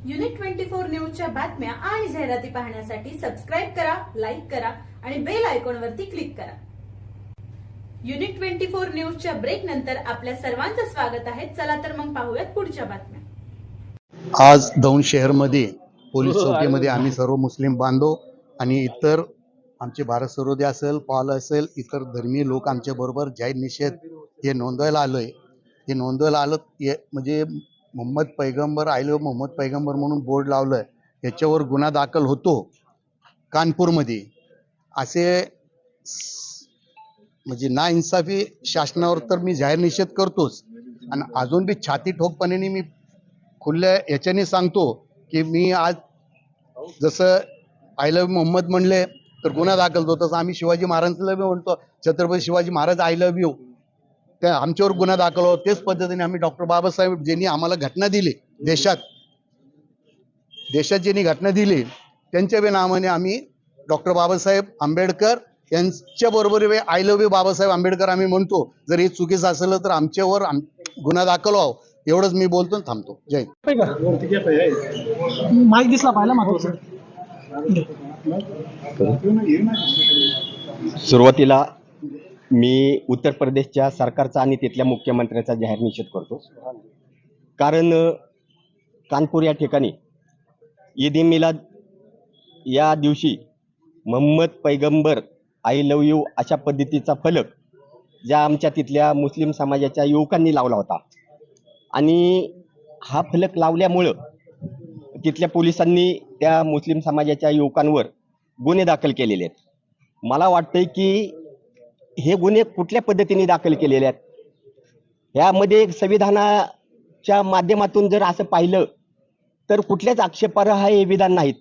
Unit 24 न्यूजच्या बातम्या आणि जाहिराती पाहण्यासाठी सबस्क्राइब करा, लाईक करा आणि बेल आयकॉनवरती क्लिक करा। युनिट 24 न्यूजच्या ब्रेक नंतर आपल्या सर्वांचं स्वागत आहे। चला तर मग पाहूयात पुढच्या बातम्या। आज दौंड शहरमध्ये पोलीस चौकीमध्ये आम्ही सर्व मुस्लिम बांधव आणि इतर आमचे भारत सरोदे असेल, पॉल असेल, इतर धर्मीय लोक आमच्या बरोबर जाहीर निषेध हे नोंदवायला आलोय। हे नोंदवायला आलं म्हणजे मोहम्मद पैगंबर आय लव्ह मोहम्मद पैगंबर म्हणून बोर्ड लावलंय, याच्यावर गुन्हा दाखल होतो कानपूरमध्ये। असे म्हणजे नाइंसाफी शासनावर तर मी जाहीर निषेध करतोच, आणि अजून बी छाती ठोकपणे मी खुल्या याच्याने सांगतो की मी आज जसं आय लव्ह मोहम्मद म्हणले तर गुन्हा दाखल होतो, तसं आम्ही शिवाजी महाराजांना बी म्हणतो Chhatrapati Shivaji Maharaj I love you, त्या आमच्यावर गुन्हा दाखल होतो। तेच पद्धतीने आम्ही डॉक्टर बाबासाहेब ज्यांनी आम्हाला घटना दिली, देशात ज्यांनी घटना दिली त्यांच्या बी नावाने आम्ही डॉक्टर बाबासाहेब आंबेडकर यांच्या बरोबर I love you Babasaheb Ambedkar आम्ही म्हणतो। जर हे चुकीचं असेल तर आमच्यावर गुन्हा दाखल व्हावं, एवढंच मी बोलतो थांबतो। जय माईक दिसला पाहिला महत्वाचं। सुरुवातीला मी उत्तर प्रदेशच्या सरकारचा आणि तिथल्या मुख्यमंत्र्याचा जाहीर निषेध करतो, कारण कानपूर या ठिकाणी ईद ए मिलाद या दिवशी मोहम्मद पैगंबर आय लव्ह यू अशा पद्धतीचा फलक ज्या आमच्या तिथल्या मुस्लिम समाजाच्या युवकांनी लावला होता, आणि हा फलक लावल्यामुळं तिथल्या पोलिसांनी त्या मुस्लिम समाजाच्या युवकांवर गुन्हे दाखल केलेले आहेत। मला वाटतंय की हे गुन्हे कुठल्या पद्धतीने दाखल केलेले आहेत, यामध्ये संविधानाच्या माध्यमातून जर असं पाहिलं तर कुठल्याच आक्षेपार्ह हे विधान नाहीत,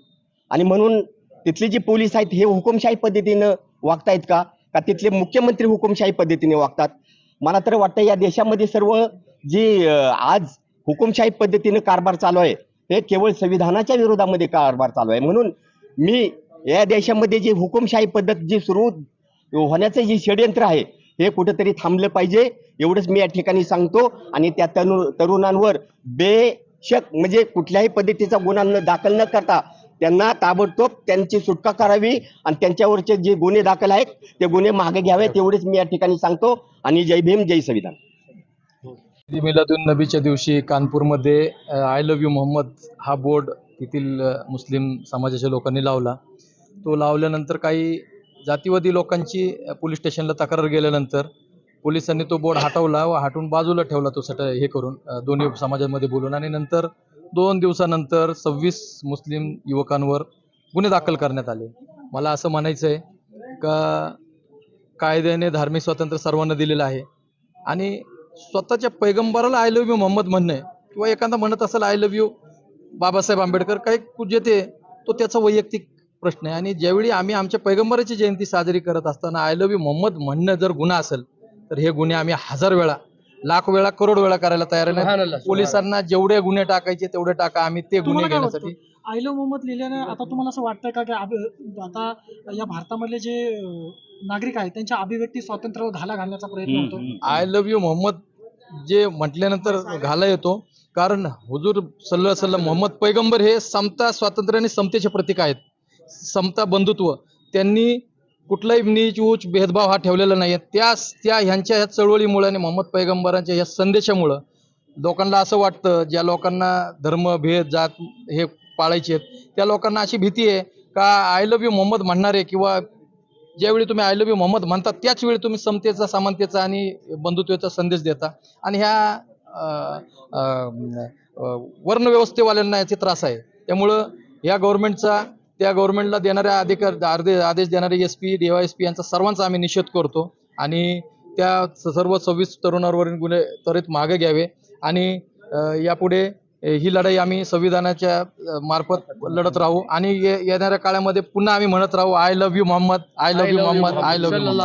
आणि म्हणून तिथले जे पोलीस आहेत हे हुकुमशाही पद्धतीनं वागतायत का तिथले मुख्यमंत्री हुकुमशाही पद्धतीने वागतात? मला तर वाटतं या देशामध्ये सर्व जी आज हुकुमशाही पद्धतीनं कारभार चालू आहे हे केवळ संविधानाच्या विरोधामध्ये कारभार चालू आहे। म्हणून मी या देशामध्ये जी हुकुमशाही पद्धत जी सुरू होण्याचं जे षडयंत्र आहे हे कुठेतरी थांबलं पाहिजे, एवढंच मी या ठिकाणी सांगतो। आणि त्या तरुणांवर बेशक म्हणजे कुठल्याही पद्धतीचा गुन्हा दाखल न करता त्यांना ताबडतोब त्यांची सुटका करावी, आणि त्यांच्यावरचे जे गुन्हे दाखल आहेत ते गुन्हे मागे घ्यावेत, एवढेच मी या ठिकाणी सांगतो। आणि जय भीम, जय संविधान। ईद मिलादुन नबीच्या दिवशी कानपूरमध्ये आय लव्ह यू मोहम्मद हा बोर्ड तेथील मुस्लिम समाजाच्या लोकांनी लावला। तो लावल्यानंतर काही जातीवादी लोकांची पोलीस स्टेशनला तक्रार गेल्यानंतर पोलिसांनी तो बोर्ड हटवला व हटवून बाजूला ठेवला, तो हे करून दोन्ही समाजामध्ये बोलून। आणि नंतर 2 दिवसानंतर 26 मुस्लिम युवकांवर गुन्हे दाखल करण्यात आले। मला असं म्हणायचं आहे का कायद्याने धार्मिक स्वातंत्र्य सर्वांना दिलेलं आहे, आणि स्वतःच्या पैगंबराला आय लव्ह यू मोहम्मद म्हणणे किंवा एखादा म्हणत असेल I love you Babasaheb Ambedkar काही जे ते तो त्याचा वैयक्तिक प्रश्न आहे। आणि ज्यावेळी आम्ही आमच्या पैगंबराची जयंती साजरी करत असताना आय लव्ह यू मोहम्मद म्हणणं जर गुन्हा असेल तर हे गुन्हे आम्ही 1000 वेळा, लाख वेळा, करोड वेळा करायला तयार नाही। पोलिसांना जेवढे गुन्हे टाकायचे तेवढे टाका, आम्ही ते गुन्हे घेण्यासाठी। आय लव्ह मोहम्मद लिहिल्याने आता तुम्हाला असं वाटतंय का की आता या भारतामधले जे नागरिक आहेत त्यांच्या अभिव्यक्ती स्वातंत्र्यावर घाला घालण्याचा प्रयत्न होतो? आय लव्ह यू मोहम्मद जे म्हटल्यानंतर घाला येतो, कारण हुजूर सल्लल्लाहु अलैहि वसल्लम मोहम्मद पैगंबर हे समता, स्वातंत्र्य आणि समतेचे प्रतीक आहेत, समता, बंधुत्व। त्यांनी कुठलाही नीच उच भेदभाव हा ठेवलेला नाही। त्या ह्यांच्या ह्या चळवळीमुळे आणि मोहम्मद पैगंबरांच्या या संदेशामुळं लोकांना असं वाटतं, ज्या लोकांना धर्म, भेद, जात हे पाळायचे आहेत त्या लोकांना अशी भीती आहे का आय लव्ह यू मोहम्मद म्हणणारे, किंवा ज्यावेळी तुम्ही आय लव्ह यू मोहम्मद म्हणता त्याच वेळी तुम्ही समतेचा, समानतेचा आणि बंधुत्वाचा संदेश देता, आणि ह्या वर्णव्यवस्थेवाल्यांना याचे त्रास आहे। त्यामुळं या गव्हर्नमेंटचा, त्या गव्हर्नमेंटला देणाऱ्या आदेश देणारे SP, DYSP यांचा सर्वांचा आम्ही निषेध करतो, आणि त्या सर्व 26 तरुणांवरील गुन्हे त्वरित मागे घ्यावे। आणि यापुढे ही लढाई आम्ही संविधानाच्या मार्फत लढत राहू, आणि येणाऱ्या काळामध्ये पुन्हा आम्ही म्हणत राहू I love you Mohammed, I love you Mohammed, I love you Mohammed.